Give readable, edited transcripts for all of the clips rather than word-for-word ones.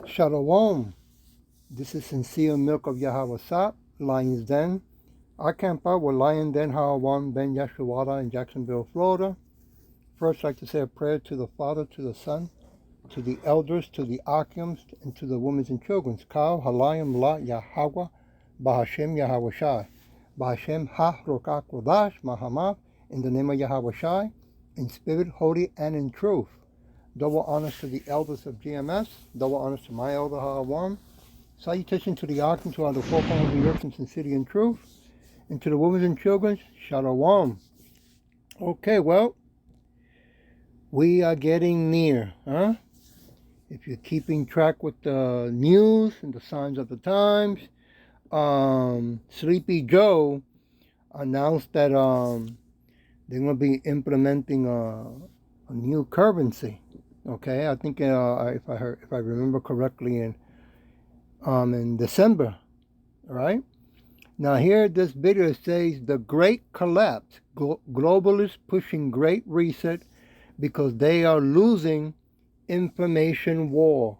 Shalom. This is Sincere Milk of Yahweh Sap, Lion's Den. I camp out with Lion Den Hawan Ben Yeshua in Jacksonville, Florida. First, I'd like to say a prayer to the Father, to the Son, to the elders, to the Akims, and to the women and children. Kal Halayim La Yahweh, Bahashem Yahweh Shai. Bahashem Ha Rokak Kodash Mahamav, in the name of Yahweh Shai, in spirit, holy, and in truth. Double honors to the elders of GMS, double honors to my elder Hawan. Salutation to the Akim, to all the four corners of the earth in sincerity and truth, and to the women and children, Shalom. Okay, well, we are getting near, huh? If you're keeping track with the news and the signs of the times, Sleepy Joe announced that they're going to be implementing a new currency. Okay, I think if I remember correctly, in December, right? Now here, this video says the Great Collapse, globalists pushing Great Reset because they are losing information war.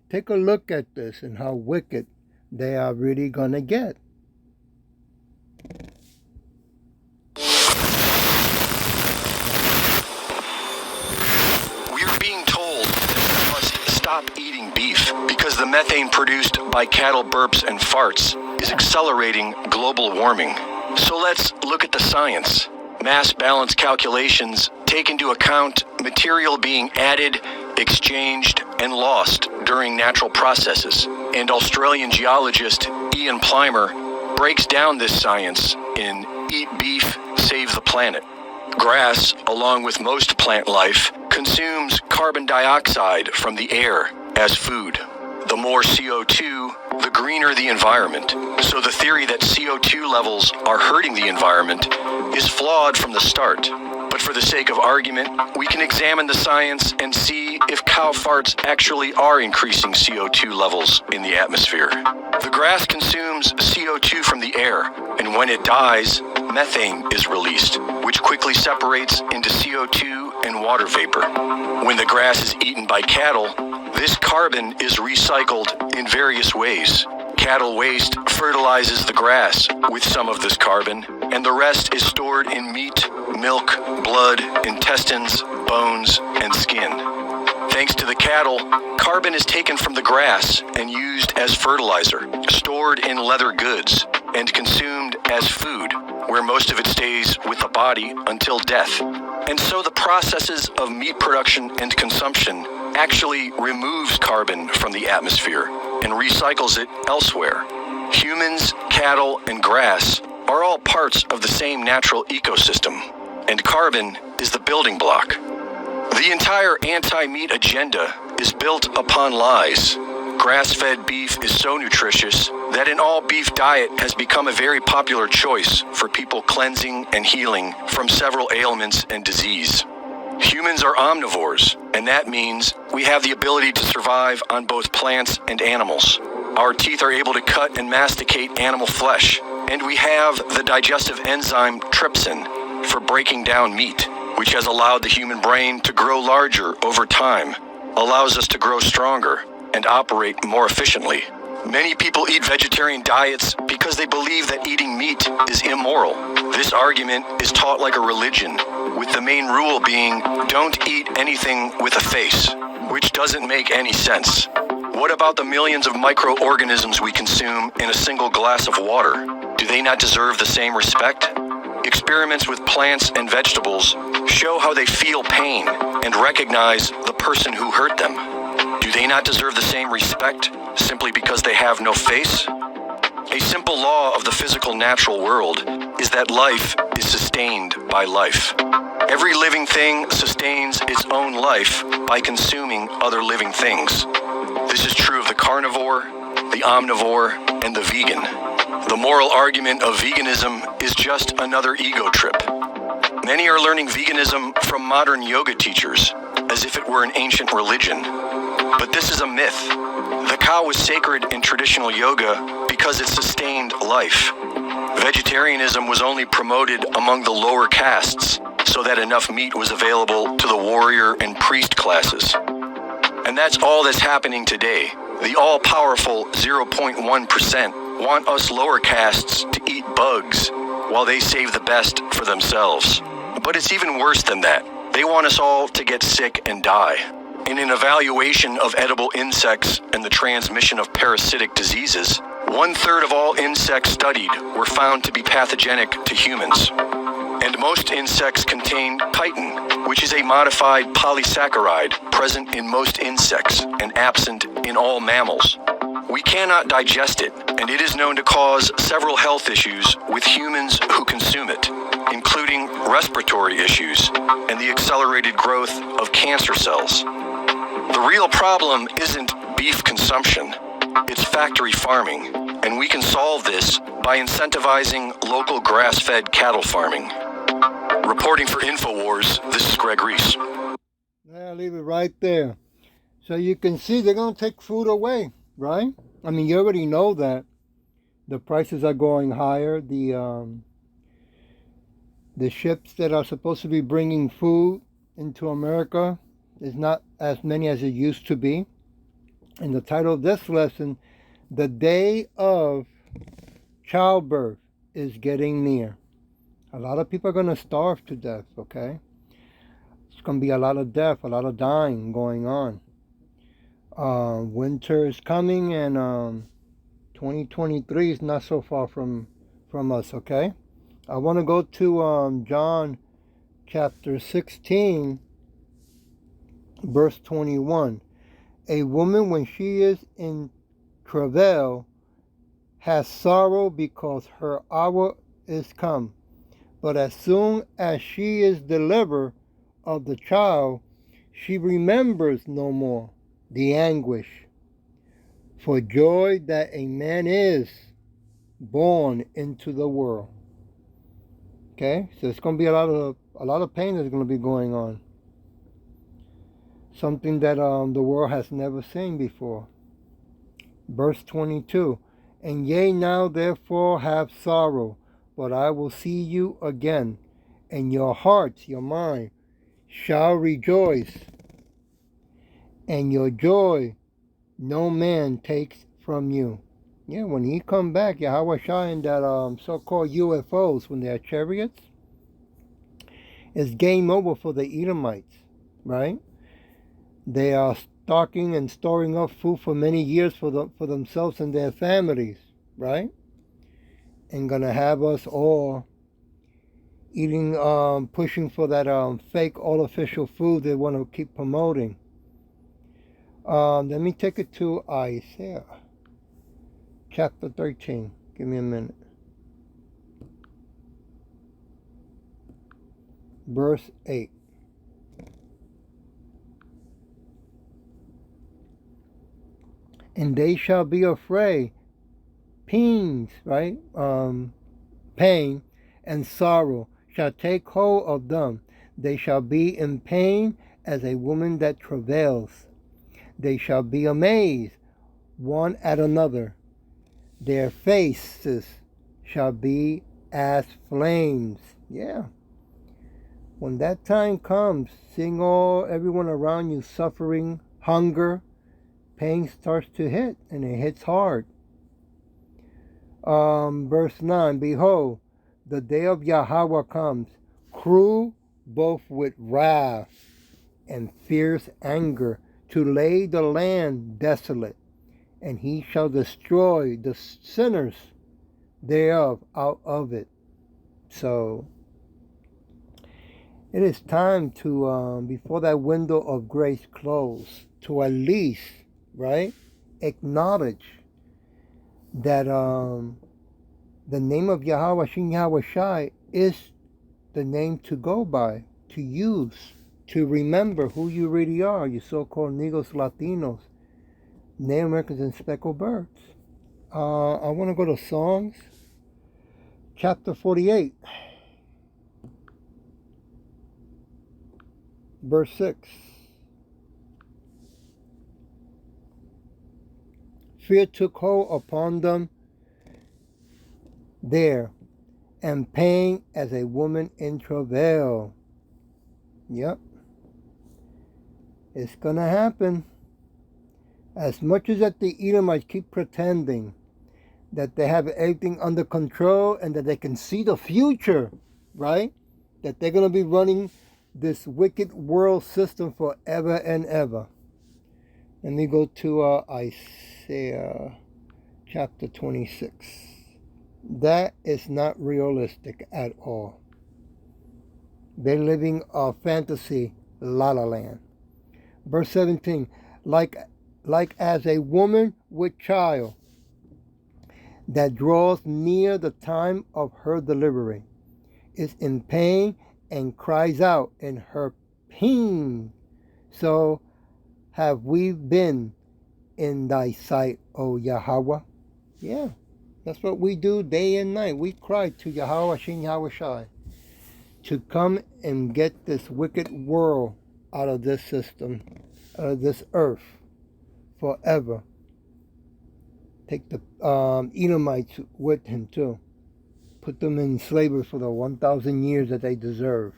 Take a look at this and how wicked they are really gonna get. Stop eating beef because the methane produced by cattle burps and farts is accelerating global warming. So let's look at the science. Mass balance calculations take into account material being added, exchanged, and lost during natural processes. And Australian geologist Ian Plimer breaks down this science in Eat Beef, Save the Planet. Grass, along with most plant life, consumes carbon dioxide from the air as food. The more CO2, the greener the environment. So the theory that CO2 levels are hurting the environment is flawed from the start. But for the sake of argument, we can examine the science and see if cow farts actually are increasing CO2 levels in the atmosphere. The grass consumes CO2 from the air, and when it dies, methane is released, which quickly separates into CO2 and water vapor. When the grass is eaten by cattle, this carbon is recycled in various ways. Cattle waste fertilizes the grass with some of this carbon, and the rest is stored in meat, milk, blood, intestines, bones, and skin. Thanks to the cattle, carbon is taken from the grass and used as fertilizer, stored in leather goods, and consumed as food, where most of it stays with the body until death. And so the processes of meat production and consumption actually removes carbon from the atmosphere and recycles it elsewhere. Humans, cattle, and grass are all parts of the same natural ecosystem, and carbon is the building block. The entire anti-meat agenda is built upon lies. Grass-fed beef is so nutritious that an all-beef diet has become a very popular choice for people cleansing and healing from several ailments and disease. Humans are omnivores, and that means we have the ability to survive on both plants and animals. Our teeth are able to cut and masticate animal flesh, and we have the digestive enzyme trypsin for breaking down meat, which has allowed the human brain to grow larger over time, allows us to grow stronger, and operate more efficiently. Many people eat vegetarian diets because they believe that eating meat is immoral. This argument is taught like a religion, with the main rule being, don't eat anything with a face, which doesn't make any sense. What about the millions of microorganisms we consume in a single glass of water? Do they not deserve the same respect? Experiments with plants and vegetables show how they feel pain and recognize the person who hurt them. Do they not deserve the same respect simply because they have no face? A simple law of the physical natural world is that life is sustained by life. Every living thing sustains its own life by consuming other living things. This is true of the carnivore, the omnivore, and the vegan. The moral argument of veganism is just another ego trip. Many are learning veganism from modern yoga teachers, as if it were an ancient religion. But this is a myth. The cow was sacred in traditional yoga because it sustained life. Vegetarianism was only promoted among the lower castes so that enough meat was available to the warrior and priest classes. And that's all that's happening today. The all-powerful 0.1% want us lower castes to eat bugs while they save the best for themselves. But it's even worse than that. They want us all to get sick and die. In an evaluation of edible insects and the transmission of parasitic diseases, 1/3 of all insects studied were found to be pathogenic to humans. And most insects contain chitin, which is a modified polysaccharide present in most insects and absent in all mammals. We cannot digest it, and it is known to cause several health issues with humans who consume it, including respiratory issues and the accelerated growth of cancer cells. The real problem isn't beef consumption, it's factory farming, and we can solve this by incentivizing local grass-fed cattle farming. Reporting for InfoWars, this is Greg Reese. Yeah, leave it right there. So you can see they're going to take food away, right? I mean, you already know that the prices are going higher. The ships that are supposed to be bringing food into America is not as many as it used to be. And the title of this lesson, The Day of Childbirth is Getting Near. A lot of people are going to starve to death, okay? It's going to be a lot of death, a lot of dying going on. Winter is coming, and 2023 is not so far from us, okay? I want to go to John chapter 16, verse 21. A woman, when she is in travail, has sorrow because her hour is come. But as soon as she is delivered of the child, she remembers no more the anguish for joy that a man is born into the world. Okay, so it's going to be a lot of pain that's going to be going on. Something that the world has never seen before. Verse 22. And ye now therefore have sorrow, but I will see you again, and your hearts, your mind, shall rejoice, and your joy no man takes from you. Yeah, when he come back, Yahweh Shai and that so-called UFOs, when they're chariots, it's game over for the Edomites, right? They are stocking and storing up food for many years for themselves and their families, right? And gonna have us all eating, pushing for that fake artificial food they want to keep promoting. Let me take it to Isaiah chapter 13. Give me a minute. Verse 8. And they shall be afraid, pains, right? Pain and sorrow shall take hold of them. They shall be in pain as a woman that travails. They shall be amazed one at another. Their faces shall be as flames. Yeah. When that time comes, seeing everyone around you suffering hunger, pain starts to hit, and it hits hard. Verse 9, behold, the day of Yahweh comes, cruel both with wrath and fierce anger, to lay the land desolate, and he shall destroy the sinners thereof out of it. So it is time to, before that window of grace close, to at least, right, acknowledge that the name of Yahweh Shin Yahweh Shai is the name to go by, to use, to remember who you really are, you so-called Negros, Latinos, Native Americans, and speckled birds. I want to go to Psalms, chapter 48, verse 6. Fear took hold upon them there, and pain as a woman in travail. Yep. It's going to happen. As much as that the Edomites keep pretending that they have everything under control and that they can see the future, right? That they're going to be running this wicked world system forever and ever. Let me go to Isaiah chapter 26. That is not realistic at all. They're living a fantasy la la land. Verse 17, like as a woman with child that draws near the time of her delivery, is in pain and cries out in her pain. So have we been in thy sight, O Yahweh? Yeah, that's what we do day and night. We cry to Yahweh Shin Yahweh Shai to come and get this wicked world out of this system, out of this earth, forever. Take the Edomites with him too. Put them in slavery for the 1,000 years that they deserve.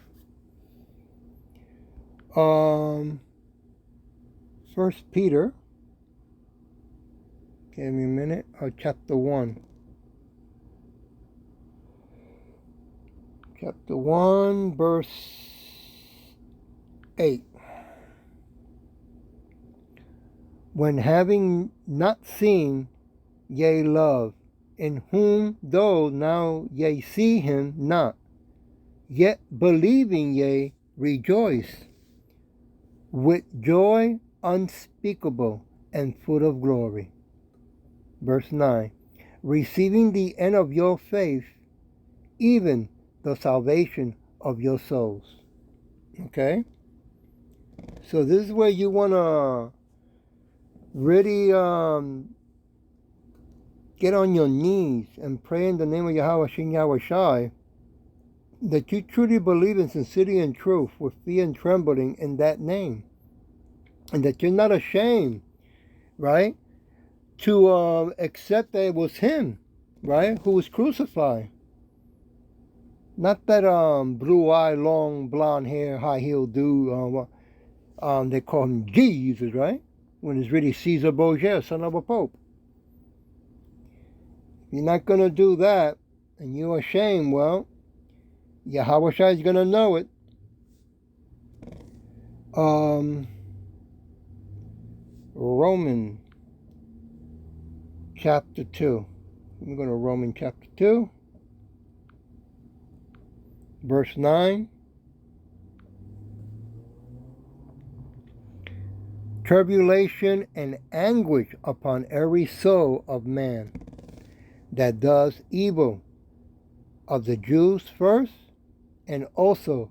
First Peter, give me a minute, chapter 1. Chapter 1, verse 8. When having not seen, ye love, in whom though now ye see him not, yet believing ye rejoice with joy unspeakable and full of glory. Verse 9. Receiving the end of your faith, even the salvation of your souls. Okay? So this is where you want to really get on your knees and pray in the name of Yahweh Shin Yahweh Shai, that you truly believe in sincerity and truth with fear and trembling in that name. And that you're not ashamed, right, to accept that it was him, right, who was crucified. Not that blue-eyed, long, blonde hair, high-heeled dude, they call him Jesus, right, when it's really Caesar Borgia, son of a pope. If you're not going to do that, and you're ashamed, well, Yahweh Shai is going to know it. Romans chapter 2. I'm going to Romans chapter 2, verse 9. Tribulation and anguish upon every soul of man that does evil, of the Jews first, and also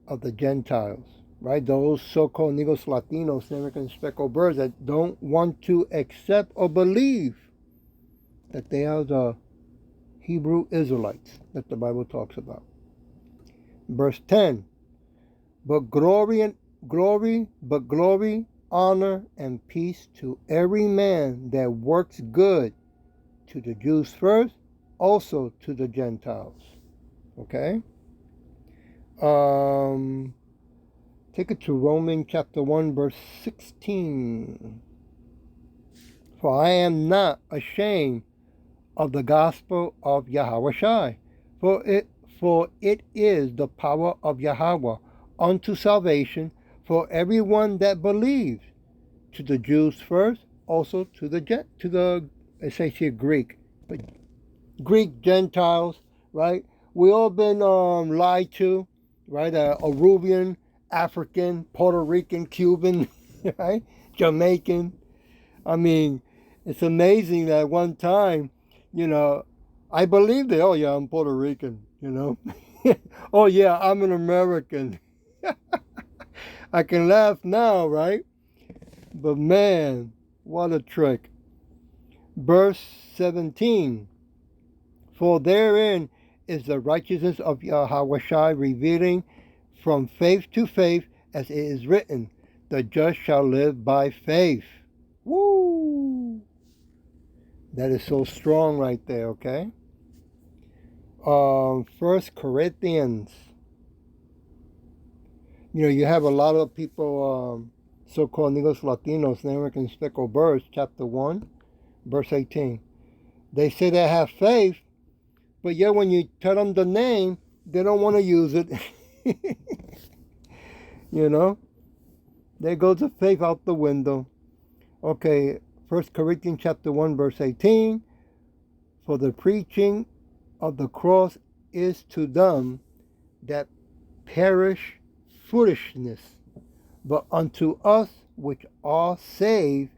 of the Gentiles. Right, those so-called Negros, Latinos, American speckled birds that don't want to accept or believe that they are the Hebrew Israelites that the Bible talks about. Verse 10, but glory, honor, and peace to every man that works good, to the Jews first, also to the Gentiles. Okay? Take it to Romans chapter 1, verse 16. For I am not ashamed of the gospel of Yahweh Shai, for it is the power of Yahweh unto salvation for everyone that believes, to the Jews first, also to the I say here Greek, but Greek Gentiles, right? We all been lied to, right? Arubian, African, Puerto Rican, Cuban, right? Jamaican. I mean, it's amazing that one time, I believed it. Oh, yeah, I'm Puerto Rican, Oh, yeah, I'm an American. I can laugh now, right? But man, what a trick. Verse 17. For therein is the righteousness of Yahweh Shai revealing from faith to faith, as it is written, the just shall live by faith. Woo! That is so strong right there, okay? 1 Corinthians. You have a lot of people so-called Negros Latinos, American Speckled Birds, chapter 1, verse 18. They say they have faith, but yet when you tell them the name, they don't want to use it. You know? There goes the faith out the window. Okay, 1 Corinthians chapter 1, verse 18. For the preaching of the cross is to them that perish foolishness, but unto us which are saved,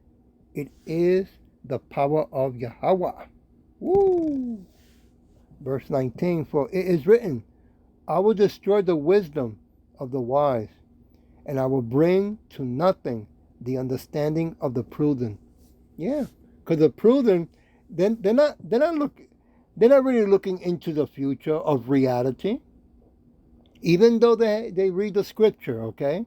it is the power of Yahweh. Woo! Verse 19, for it is written, I will destroy the wisdom of the wise, and I will bring to nothing the understanding of the prudent. Yeah, because the prudent, they're not really looking into the future of reality, even though they read the scripture, okay?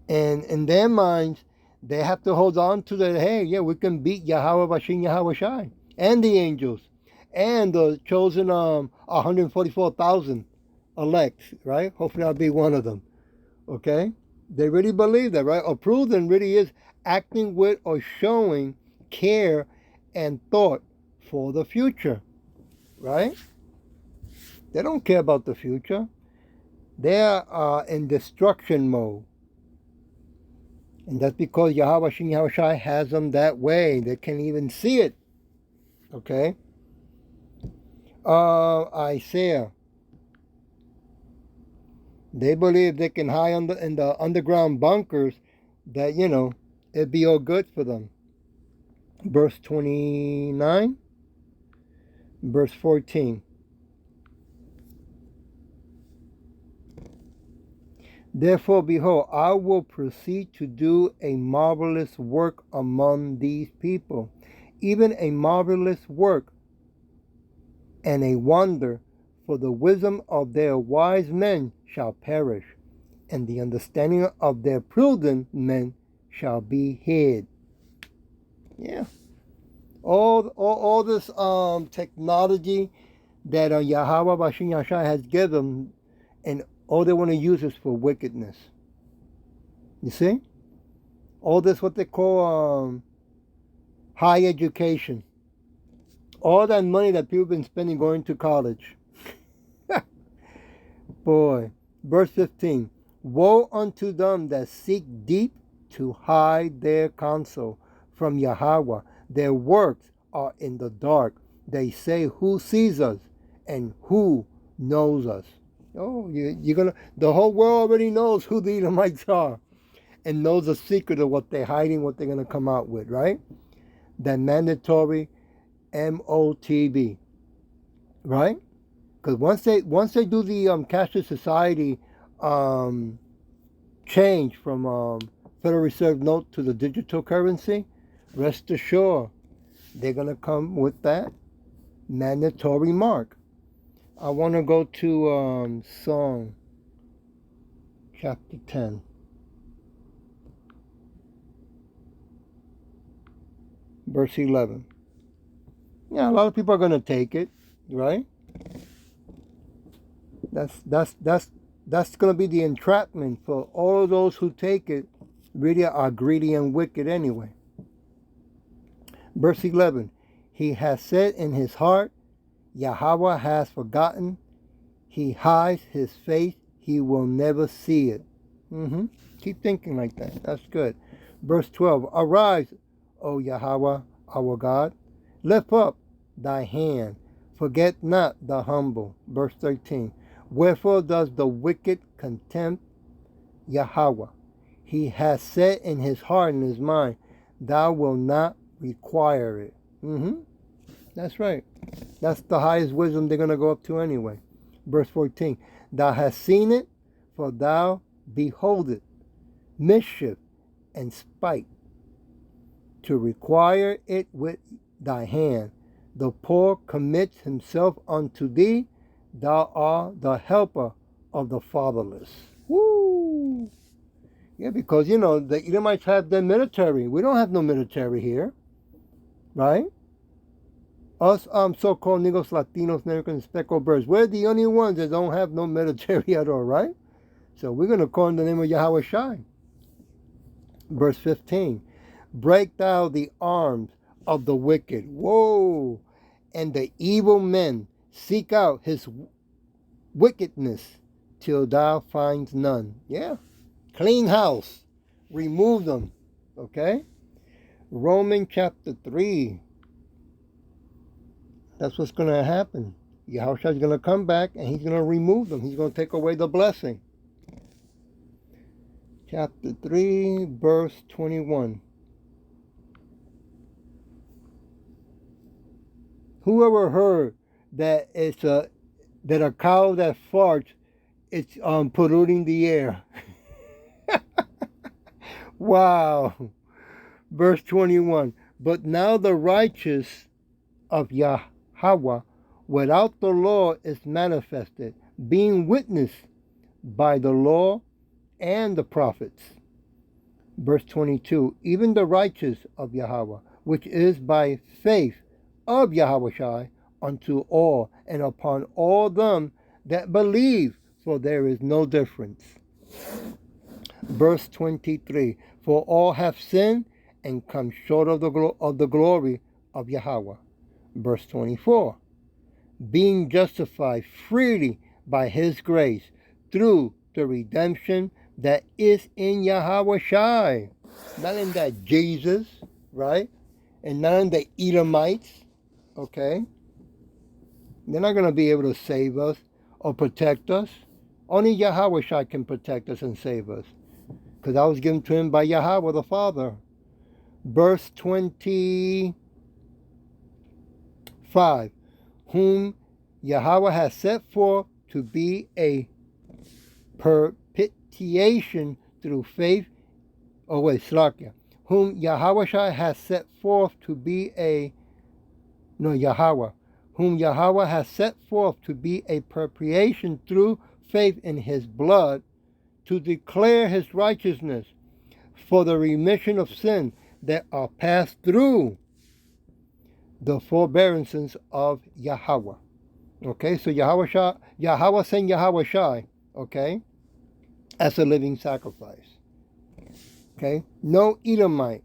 And in their minds, they have to hold on to the, hey, yeah, we can beat Yahweh Bashin Yahweh Shai and the angels and the chosen 144,000 elect, right? Hopefully I'll be one of them, okay? They really believe that, right? A prudent really is acting with or showing care and thought for the future, right? They don't care about the future. They're in destruction mode. And that's because Yahweh Shin Yahweh Shai has them that way. They can't even see it. Okay? Isaiah. They believe they can hide in the underground bunkers that, it'd be all good for them. Verse 29. Verse 14. Therefore, behold, I will proceed to do a marvelous work among these people, even a marvelous work and a wonder, for the wisdom of their wise men shall perish, and the understanding of their prudent men shall be hid. Yeah. All this technology that Yahweh Bashin Yashai has given, and all they want to use is for wickedness. You see? All this what they call high education. All that money that people have been spending going to college. Boy. Verse 15. Woe unto them that seek deep to hide their counsel from Yahweh. Their works are in the dark. They say, who sees us and who knows us? Oh, the whole world already knows who the Edomites are and knows the secret of what they're hiding, what they're going to come out with, right? That mandatory MOTB, right? Because once they do the cashless society change from Federal Reserve note to the digital currency, rest assured they're going to come with that mandatory mark. I want to go to Psalm chapter 10. Verse 11. Yeah, a lot of people are going to take it, right? That's going to be the entrapment for all of those who take it. Really are greedy and wicked anyway. Verse 11. He has said in his heart, Yahweh has forgotten. He hides his face. He will never see it. Keep thinking like that. That's good. Verse 12. Arise, O Yahweh, our God. Lift up thy hand. Forget not the humble. Verse 13. Wherefore does the wicked contempt Yahweh? He has said in his heart and his mind, thou wilt not require it. That's right. That's the highest wisdom they're going to go up to anyway. Verse 14. Thou hast seen it, for thou beholdest mischief and spite, to require it with thy hand. The poor commits himself unto thee. Thou art the helper of the fatherless. Woo! Yeah, because, the Edomites have their military. We don't have no military here. Right? Us so-called Negros, Latinos, Americans, Speckled Birds, we're the only ones that don't have no military at all, right? So we're going to call in the name of Yahweh Shai. Verse 15. Break thou the arms of the wicked. Whoa. And the evil men seek out his wickedness till thou find none. Yeah. Clean house. Remove them. Okay. Romans chapter 3. That's what's going to happen. Yahushua is going to come back and he's going to remove them. He's going to take away the blessing. Chapter 3, verse 21. Whoever heard that that a cow that farts, it's polluting the air? Wow. Verse 21. But now the righteous of Yahweh without the law is manifested, being witnessed by the law and the prophets. Verse 22. Even the righteous of Yahweh, which is by faith of Yahushua unto all and upon all them that believe, for there is no difference. Verse 23. For all have sinned and come short of the glory of Yahweh. Verse 24. Being justified freely by his grace through the redemption that is in Yahushua. Not in that Jesus, right? And not in the Edomites. Okay? They're not going to be able to save us or protect us. Only Yahweh can protect us and save us. Because I was given to him by Yahweh the Father. Verse 25. Whom Yahweh has set forth to be a propitiation through faith. Oh wait, Slakia. Whom Yahweh has set forth to be a Yahweh, whom Yahweh has set forth to be a propitiation through faith in his blood, to declare his righteousness for the remission of sin that are passed through the forbearances of Yahweh. Okay, so Yahweh sent Yahushua, okay, as a living sacrifice. Okay, no Edomite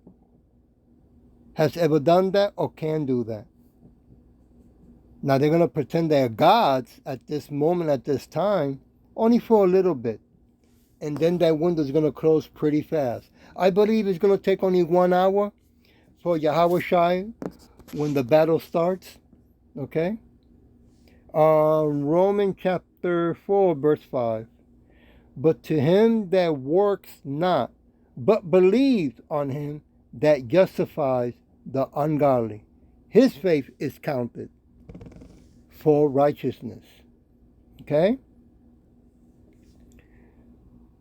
has ever done that or can do that. Now they're going to pretend they're gods at this moment, at this time, only for a little bit. And then that window is going to close pretty fast. I believe it's going to take only 1 hour for Yahushua when the battle starts. Okay? Romans chapter 4, verse 5. But to him that works not, but believes on him that justifies the ungodly, his faith is counted for righteousness. Okay?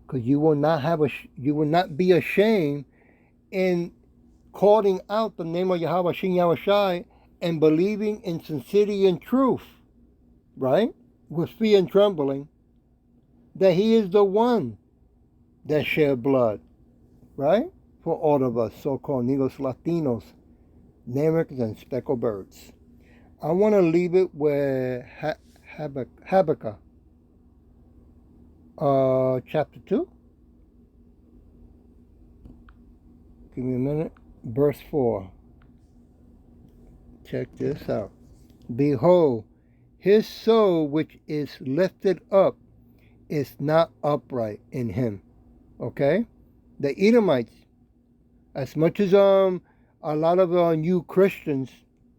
Because you will not be ashamed in calling out the name of Yahweh Shin Yahushai and believing in sincerity and truth, right? With fear and trembling, that he is the one that shed blood, right? For all of us, so-called Negros Latinos, Americans, and speckled birds. I want to leave it with Habakkuk, chapter 2. Give me a minute. Verse 4. Check this out. Behold, his soul which is lifted up is not upright in him. Okay? The Edomites, as much as a lot of new Christians,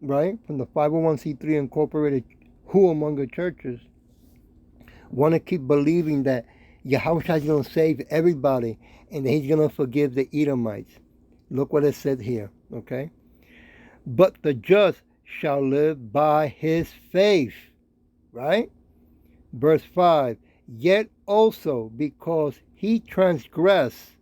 right, from the 501c3 incorporated Huamonga churches, want to keep believing that Yahushua is going to save everybody and that he's going to forgive the Edomites. Look what it said here, okay? But the just shall live by his faith, right? Verse 5, yet also because he transgressed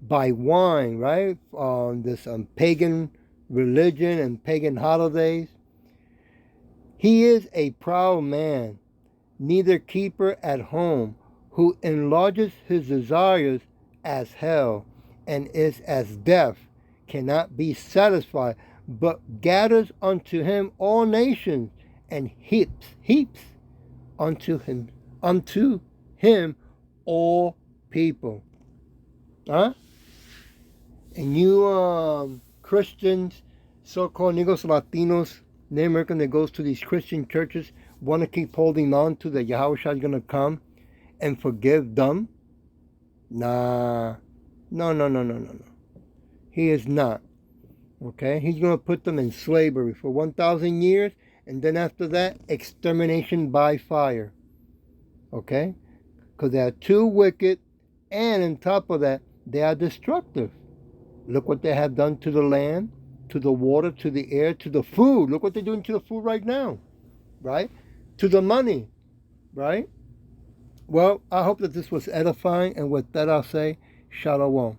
by wine, right? On this pagan religion and pagan holidays. He is a proud man, neither keeper at home, who enlarges his desires as hell, and is as death, cannot be satisfied, but gathers unto him all nations, and heaps unto him all people. Huh? And you Christians, so-called Negros Latinos, Native American that goes to these Christian churches, want to keep holding on to that Yahweh Shai is going to come and forgive them? Nah. No, no, no, no, no, no. He is not. Okay? He's going to put them in slavery for 1,000 years, and then after that, extermination by fire. Okay? Because they are too wicked, and on top of that, they are destructive. Look what they have done to the land, to the water, to the air, to the food. Look what they're doing to the food right now, right? To the money, right? Well, I hope that this was edifying, and with that I'll say, Shalom.